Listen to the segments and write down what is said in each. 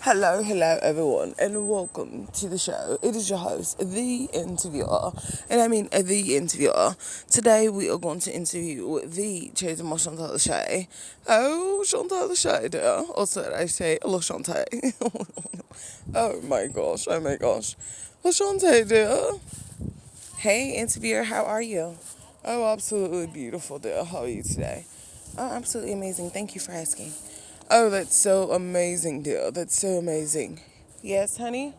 Hello everyone, and welcome to the show. It is your host, the interviewer, and I mean the interviewer. Today we are going to interview the chosen Shantae LeChey. Oh, Shantae LeChey, dear. Or should I say, La Shantae? Oh my gosh, oh my gosh. La Shantae, dear. Hey, interviewer, how are you? Oh, absolutely beautiful, dear. How are you today? Oh, absolutely amazing. Thank you for asking. Oh, that's so amazing, dear. That's so amazing. Yes, honey?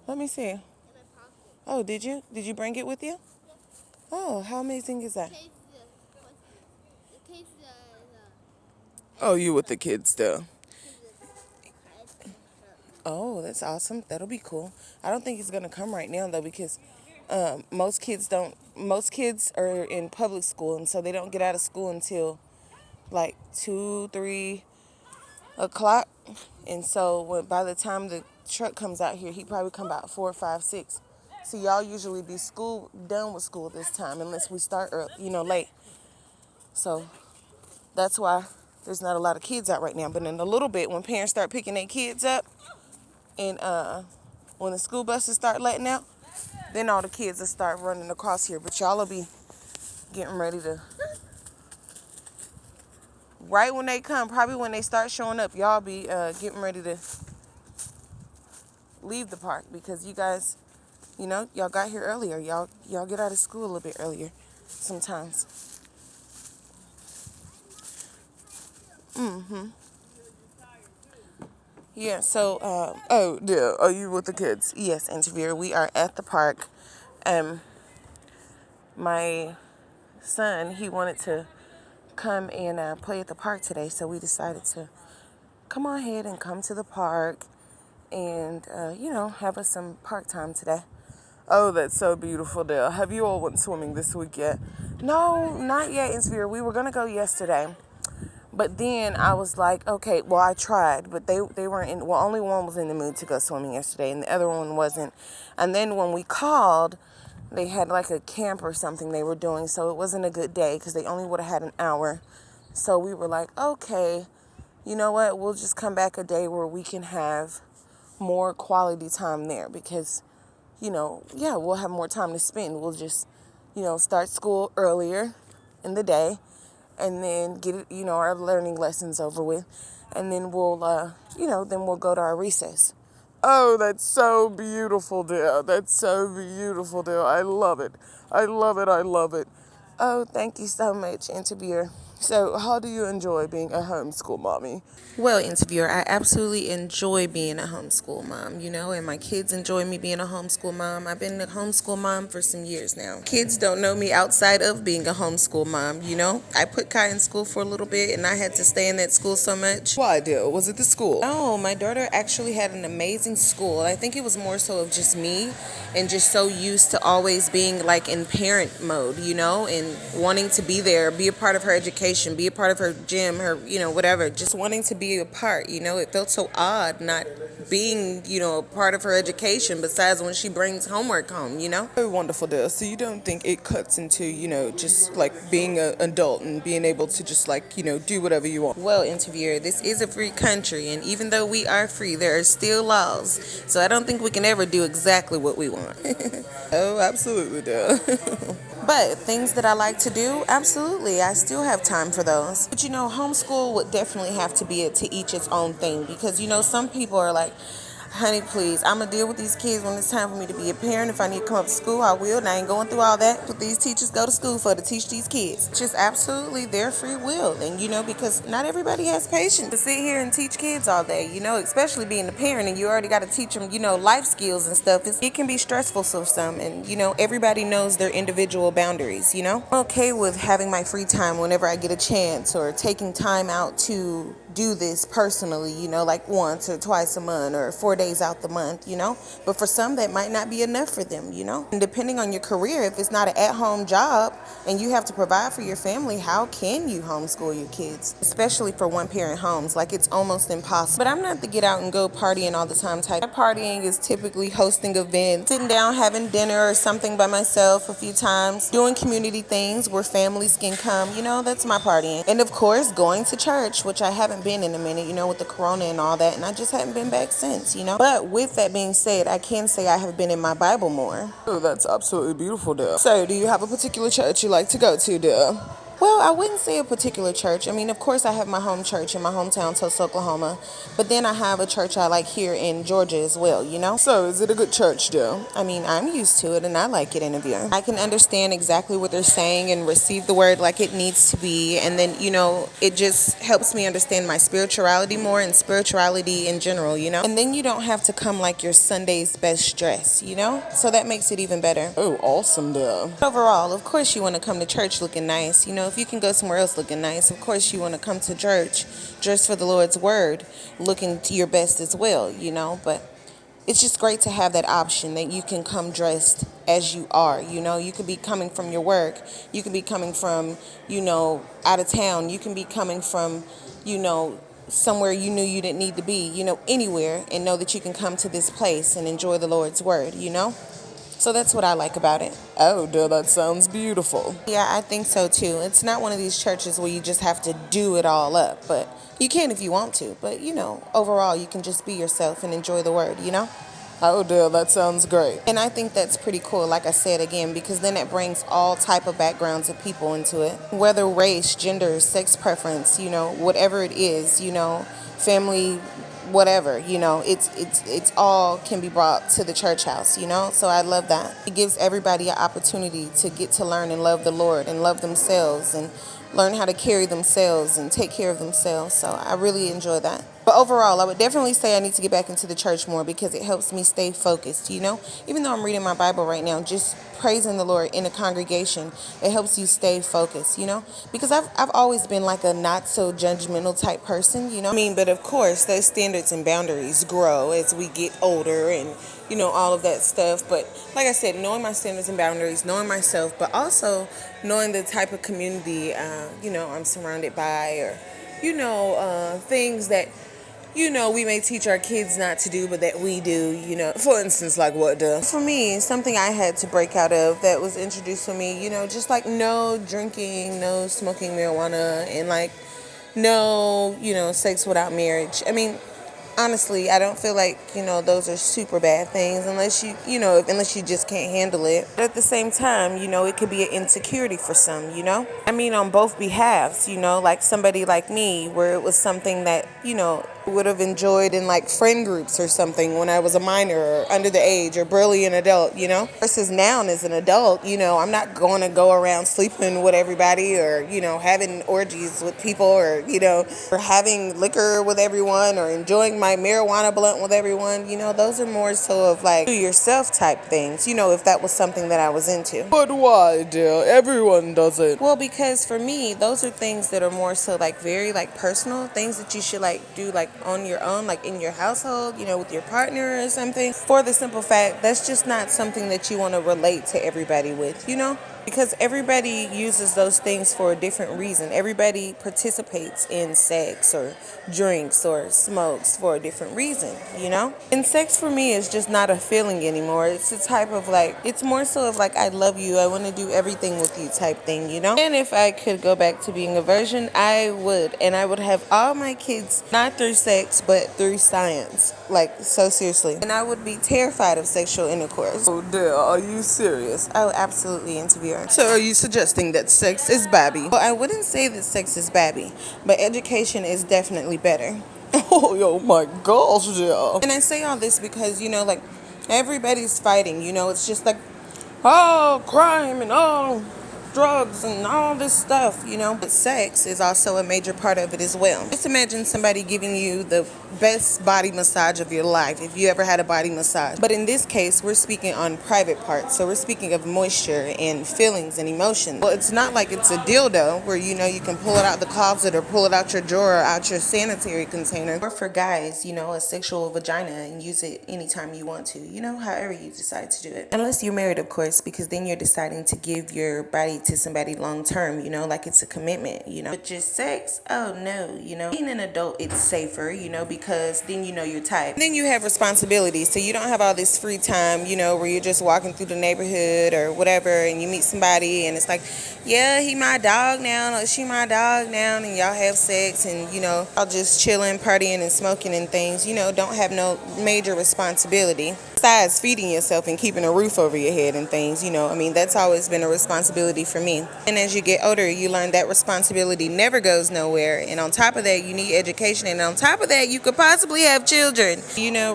Let me see. Oh, did you? Did you bring it with you? Oh, how amazing is that? Oh, you with the kids, dear. Oh, that's awesome. That'll be cool. I don't think it's gonna come right now though because most kids don't. Most kids are in public school, and so they don't get out of school until like 2, 3 o'clock. And so by the time the truck comes out here, he probably come about 4, 5, 6. So y'all usually be done with school this time unless we start early, late. So that's why there's not a lot of kids out right now. But in a little bit, when parents start picking their kids up and when the school buses start letting out, then all the kids will start running across here. But y'all will be getting ready to, right when they come, probably when they start showing up, y'all be getting ready to leave the park because you guys, y'all got here earlier. Y'all get out of school a little bit earlier sometimes. Yeah, so, oh, yeah, are you with the kids? Yes, interviewer, we are at the park. My son, he wanted to come and play at the park today, so we decided to come on ahead and come to the park and, have us some park time today. Oh, that's so beautiful, Dale. Have you all went swimming this week yet? No, not yet, interviewer. We were going to go yesterday. But then I was like, okay, well, I tried, but they weren't in, well, only one was in the mood to go swimming yesterday, and the other one wasn't. And then when we called, they had like a camp or something they were doing, so it wasn't a good day because they only would have had an hour. So we were like, okay, you know what, we'll just come back a day where we can have more quality time there because, we'll have more time to spend. We'll just, start school earlier in the day and then get it, our learning lessons over with. And then then we'll go to our recess. Oh, that's so beautiful, dear. That's so beautiful, dear. I love it. I love it. I love it. Oh, thank you so much, interviewer. So, how do you enjoy being a homeschool mommy? Well, interviewer, I absolutely enjoy being a homeschool mom, and my kids enjoy me being a homeschool mom. I've been a homeschool mom for some years now. Kids don't know me outside of being a homeschool mom, I put Kai in school for a little bit, and I had to stay in that school so much. Why, dear? Was it the school? Oh, my daughter actually had an amazing school. I think it was more so of just me and just so used to always being like in parent mode, and wanting to be there, be a part of her education, be a part of her gym, her, whatever, just wanting to be a part, it felt so odd not being, a part of her education besides when she brings homework home, Oh, wonderful, dear. So you don't think it cuts into, just like being an adult and being able to just like, do whatever you want? Well, interviewer, this is a free country, and even though we are free, there are still laws. So I don't think we can ever do exactly what we want. Oh, absolutely, dear. But things that I like to do, absolutely, I still have time for those. But homeschool would definitely have to be to each its own thing because, some people are like, honey, please, I'm going to deal with these kids when it's time for me to be a parent. If I need to come up to school, I will. And I ain't going through all that. But these teachers go to school for to teach these kids. Just absolutely their free will. And, because not everybody has patience to sit here and teach kids all day, especially being a parent and you already got to teach them, life skills and stuff. It can be stressful for some. And, everybody knows their individual boundaries, I'm okay with having my free time whenever I get a chance or taking time out to do this personally, like once or twice a month or 4 days out the month, but for some that might not be enough for them, and depending on your career, if it's not an at-home job and you have to provide for your family, how can you homeschool your kids, especially for one-parent homes? Like, it's almost impossible. But I'm not the get out and go partying all the time type. My partying is typically hosting events, sitting down having dinner or something by myself a few times, doing community things where families can come, that's my partying. And of course, going to church, which I haven't hadn't been in a minute, with the corona and all that, and I just hadn't been back since, But with that being said, I can say I have been in my Bible more. Oh, that's absolutely beautiful, dear. So, do you have a particular church you like to go to, dear? Well, I wouldn't say a particular church. I mean, of course, I have my home church in my hometown, Tulsa, Oklahoma. But then I have a church I like here in Georgia as well, So, is it a good church, dear? I mean, I'm used to it and I like it in a view. I can understand exactly what they're saying and receive the word like it needs to be. And then, it just helps me understand my spirituality more and spirituality in general, And then you don't have to come like your Sunday's best dress, So that makes it even better. Oh, awesome, dear. Overall, of course, you want to come to church looking nice, If you can go somewhere else looking nice, of course you want to come to church dressed for the Lord's word, looking to your best as well, But it's just great to have that option that you can come dressed as you are, You could be coming from your work. You could be coming from, out of town. You can be coming from, somewhere you knew you didn't need to be, anywhere, and know that you can come to this place and enjoy the Lord's word, So that's what I like about it. Oh, dear, that sounds beautiful. Yeah, I think so too. It's not one of these churches where you just have to do it all up, but you can if you want to. But, overall, you can just be yourself and enjoy the word, Oh, dear, that sounds great. And I think that's pretty cool, like I said again, because then it brings all type of backgrounds of people into it. Whether race, gender, sex preference, whatever it is, family, whatever, it's all can be brought to the church house, So I love that. It gives everybody an opportunity to get to learn and love the Lord and love themselves and learn how to carry themselves and take care of themselves. So I really enjoy that. But overall, I would definitely say I need to get back into the church more because it helps me stay focused, Even though I'm reading my Bible right now, just praising the Lord in a congregation, it helps you stay focused, Because I've always been like a not so judgmental type person, I mean, but of course, those standards and boundaries grow as we get older and, all of that stuff. But like I said, knowing my standards and boundaries, knowing myself, but also knowing the type of community, I'm surrounded by or, things that we may teach our kids not to do, but that we do, For instance, like what, For me, something I had to break out of that was introduced to me, just like no drinking, no smoking marijuana, and like no, sex without marriage. I mean, honestly, I don't feel like, those are super bad things unless unless you just can't handle it. But at the same time, it could be an insecurity for some, I mean, on both behalves, like somebody like me where it was something that, would have enjoyed in like friend groups or something when I was a minor or under the age or barely an adult, Versus now as an adult, I'm not going to go around sleeping with everybody or, having orgies with people or, or having liquor with everyone or enjoying my marijuana blunt with everyone. Those are more so of like do yourself type things, if that was something that I was into. But why, dear? Everyone does it. Well, because for me, those are things that are more so like very like personal things that you should like do like on your own, like in your household, with your partner or something. For the simple fact, that's just not something that you want to relate to everybody with, Because everybody uses those things for a different reason. Everybody participates in sex or drinks or smokes for a different reason, And sex for me is just not a feeling anymore. It's a type of like, it's more so of like, I love you, I want to do everything with you type thing, And if I could go back to being a virgin, I would. And I would have all my kids, not through sex, but through science. Like, so seriously. And I would be terrified of sexual intercourse. Oh, dear, are you serious? Oh, absolutely, interviewer. So are you suggesting that sex is babby? Well, I wouldn't say that sex is babby, but education is definitely better. Oh my gosh, yeah. And I say all this because, like, everybody's fighting, it's just like, oh, crime and oh, drugs and all this stuff, But sex is also a major part of it as well. Just imagine somebody giving you the best body massage of your life, if you ever had a body massage. But in this case, we're speaking on private parts. So we're speaking of moisture and feelings and emotions. Well, it's not like it's a dildo where, you can pull it out the closet or pull it out your drawer or out your sanitary container. Or for guys, a sexual vagina and use it anytime you want to, however you decide to do it. Unless you're married, of course, because then you're deciding to give your body somebody to somebody long term, like it's a commitment. But just sex, oh no, being an adult, it's safer, because then your type. And then you have responsibilities, so you don't have all this free time, where you're just walking through the neighborhood or whatever, and you meet somebody, and it's like, yeah, he my dog now, or she my dog now, and y'all have sex, and y'all just chilling, partying, and smoking and things. Don't have no major responsibility besides feeding yourself and keeping a roof over your head and things. That's always been a responsibility for me. And as you get older, you learn that responsibility never goes nowhere. And on top of that, you need education. And on top of that, you could possibly have children.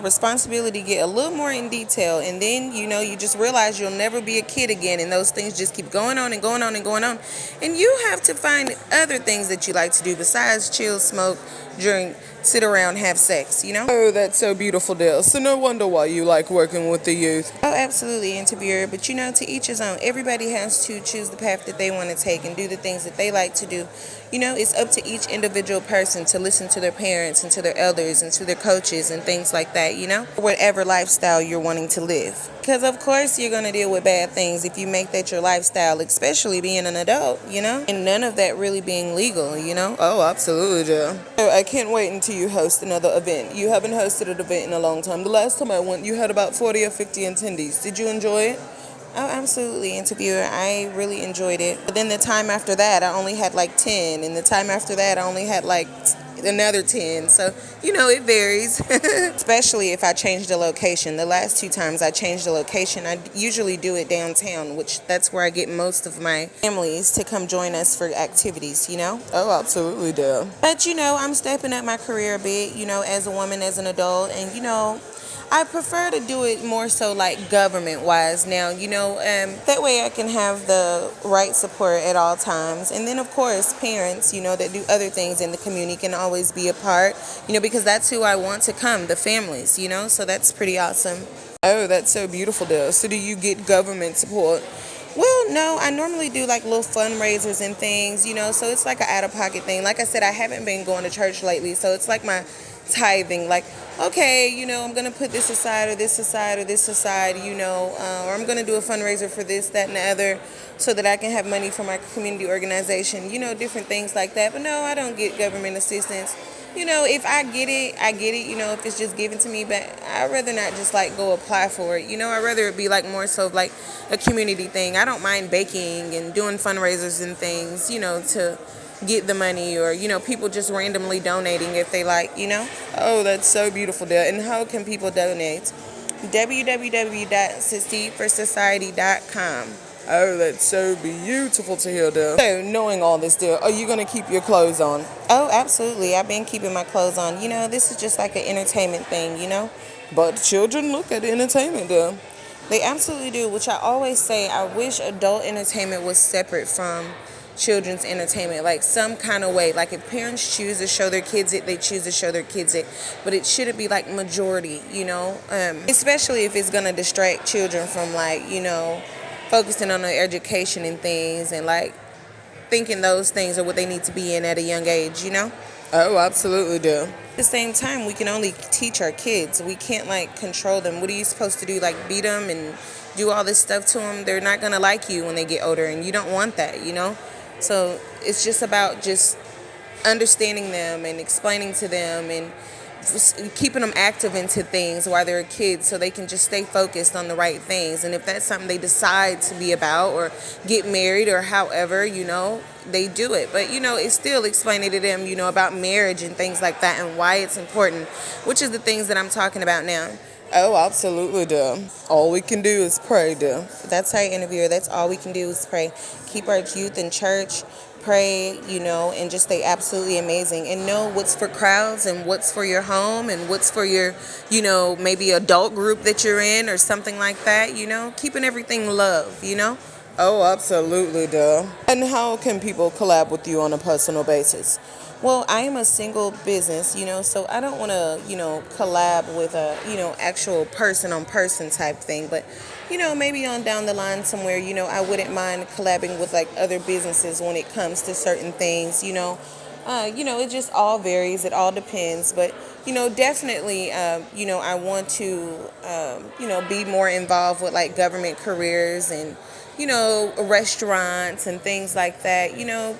Responsibility get a little more in detail. And then, you just realize you'll never be a kid again. And those things just keep going on and going on and going on. And you have to find other things that you like to do besides chill, smoke, drink, sit around, have sex, Oh, that's so beautiful, Dale. So no wonder why you like working with the youth. Oh, absolutely, interviewer. But to each his own. Everybody has to choose the path that they want to take and do the things that they like to do. It's up to each individual person to listen to their parents and to their elders and to their coaches and things like that, Whatever lifestyle you're wanting to live. Because, of course, you're going to deal with bad things if you make that your lifestyle, especially being an adult, And none of that really being legal, Oh, absolutely, yeah. So I can't wait until you host another event. You haven't hosted an event in a long time. The last time I went, you had about 40 or 50 attendees. Did you enjoy it? Oh, absolutely, interviewer. I really enjoyed it. But then the time after that, I only had like 10. And the time after that, I only had like another 10. So, it varies. Especially if I change the location. The last 2 times I changed the location, I usually do it downtown, which that's where I get most of my families to come join us for activities, Oh, absolutely, duh. But, I'm stepping up my career a bit, as a woman, as an adult. And, I prefer to do it more so like government-wise now, that way I can have the right support at all times. And then, of course, parents, that do other things in the community can always be a part, because that's who I want to come, the families, so that's pretty awesome. Oh, that's so beautiful, though. So do you get government support? Well, no, I normally do like little fundraisers and things, so it's like an out-of-pocket thing. Like I said, I haven't been going to church lately, so it's like my tithing, like, okay, I'm going to put this aside or this aside or this aside, or I'm going to do a fundraiser for this, that, and the other so that I can have money for my community organization, different things like that. But no, I don't get government assistance. If I get it, I get it, if it's just given to me, but I'd rather not just like go apply for it. I'd rather it be like more so like a community thing. I don't mind baking and doing fundraisers and things, to get the money, or people just randomly donating if they like. Oh, that's so beautiful there. And how can people donate? www.succeedforsociety.com. Oh, that's so beautiful to hear, dear. So, knowing all this, dear, are you going to keep your clothes on? Oh, absolutely. I've been keeping my clothes on. This is just like an entertainment thing, But children look at entertainment, dear. They absolutely do, which I always say, I wish adult entertainment was separate from children's entertainment, like some kind of way. Like if parents choose to show their kids it, they choose to show their kids it, but it shouldn't be like majority, especially if it's going to distract children from like, focusing on their education and things, and like thinking those things are what they need to be in at a young age, Oh, absolutely do. At the same time, we can only teach our kids. We can't like control them. What are you supposed to do? Like beat them and do all this stuff to them? They're not going to like you when they get older, and you don't want that, So it's just about just understanding them and explaining to them and keeping them active into things while they're kids, so they can just stay focused on the right things. And if that's something they decide to be about or get married or however, they do it. But, it's still explaining to them, about marriage and things like that and why it's important, which is the things that I'm talking about now. Oh, absolutely, duh. All we can do is pray, duh. That's how you interview. That's all we can do is pray. Keep our youth in church, pray, and just stay absolutely amazing. And know what's for crowds and what's for your home and what's for your, maybe adult group that you're in or something like that, Keeping everything love, Oh, absolutely, duh. And how can people collab with you on a personal basis? Well, I am a single business, so I don't want to, collab with a, actual person-on-person type thing. But, maybe on down the line somewhere, I wouldn't mind collabing with like other businesses when it comes to certain things, it just all varies. It all depends. But, definitely, I want to, be more involved with like government careers and, restaurants and things like that,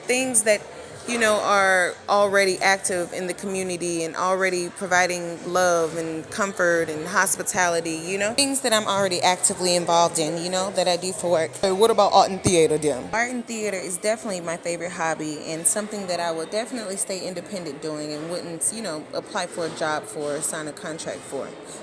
things that, are already active in the community and already providing love and comfort and hospitality, things that I'm already actively involved in, that I do for work. Hey, what about art and theater then? Art and theater is definitely my favorite hobby and something that I would definitely stay independent doing and wouldn't, apply for a job for or sign a contract for.